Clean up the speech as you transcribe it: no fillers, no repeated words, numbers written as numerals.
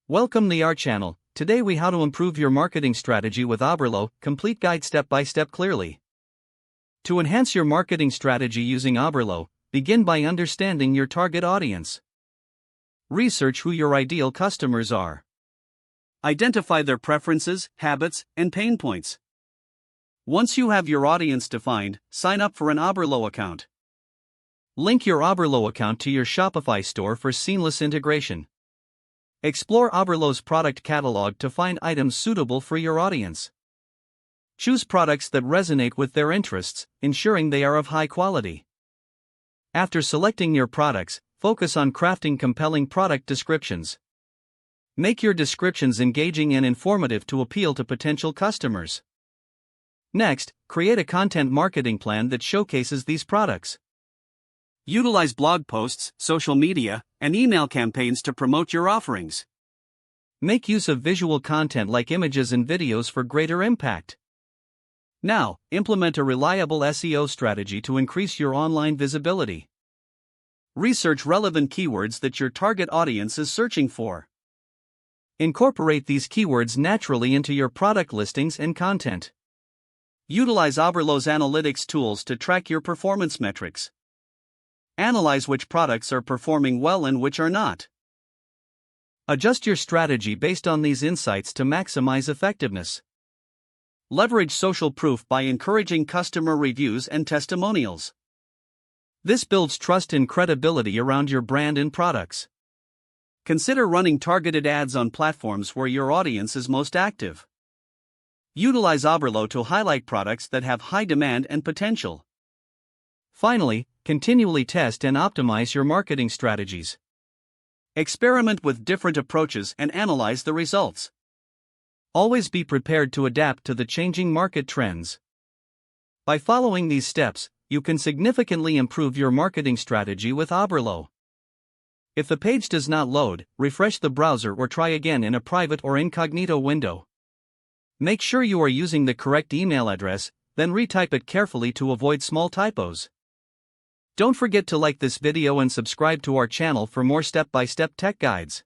Welcome to our channel. Today we how to improve your marketing strategy with Oberlo, complete guide step by step clearly. To enhance your marketing strategy using Oberlo, begin by understanding your target audience. Research who your ideal customers are. Identify their preferences, habits, and pain points. Once you have your audience defined, sign up for an Oberlo account. Link your Oberlo account to your Shopify store for seamless integration. Explore Oberlo's product catalog to find items suitable for your audience. Choose products that resonate with their interests, ensuring they are of high quality. After selecting your products, focus on crafting compelling product descriptions. Make your descriptions engaging and informative to appeal to potential customers. Next, create a content marketing plan that showcases these products. Utilize blog posts, social media, and email campaigns to promote your offerings. Make use of visual content like images and videos for greater impact. Now, implement a reliable SEO strategy to increase your online visibility. Research relevant keywords that your target audience is searching for. Incorporate these keywords naturally into your product listings and content. Utilize Oberlo's analytics tools to track your performance metrics. Analyze which products are performing well and which are not. Adjust your strategy based on these insights to maximize effectiveness. Leverage social proof by encouraging customer reviews and testimonials. This builds trust and credibility around your brand and products. Consider running targeted ads on platforms where your audience is most active. Utilize Oberlo to highlight products that have high demand and potential. Finally, continually test and optimize your marketing strategies. Experiment with different approaches and analyze the results. Always be prepared to adapt to the changing market trends. By following these steps, you can significantly improve your marketing strategy with Oberlo. If the page does not load, refresh the browser or try again in a private or incognito window. Make sure you are using the correct email address, then retype it carefully to avoid small typos. Don't forget to like this video and subscribe to our channel for more step-by-step tech guides.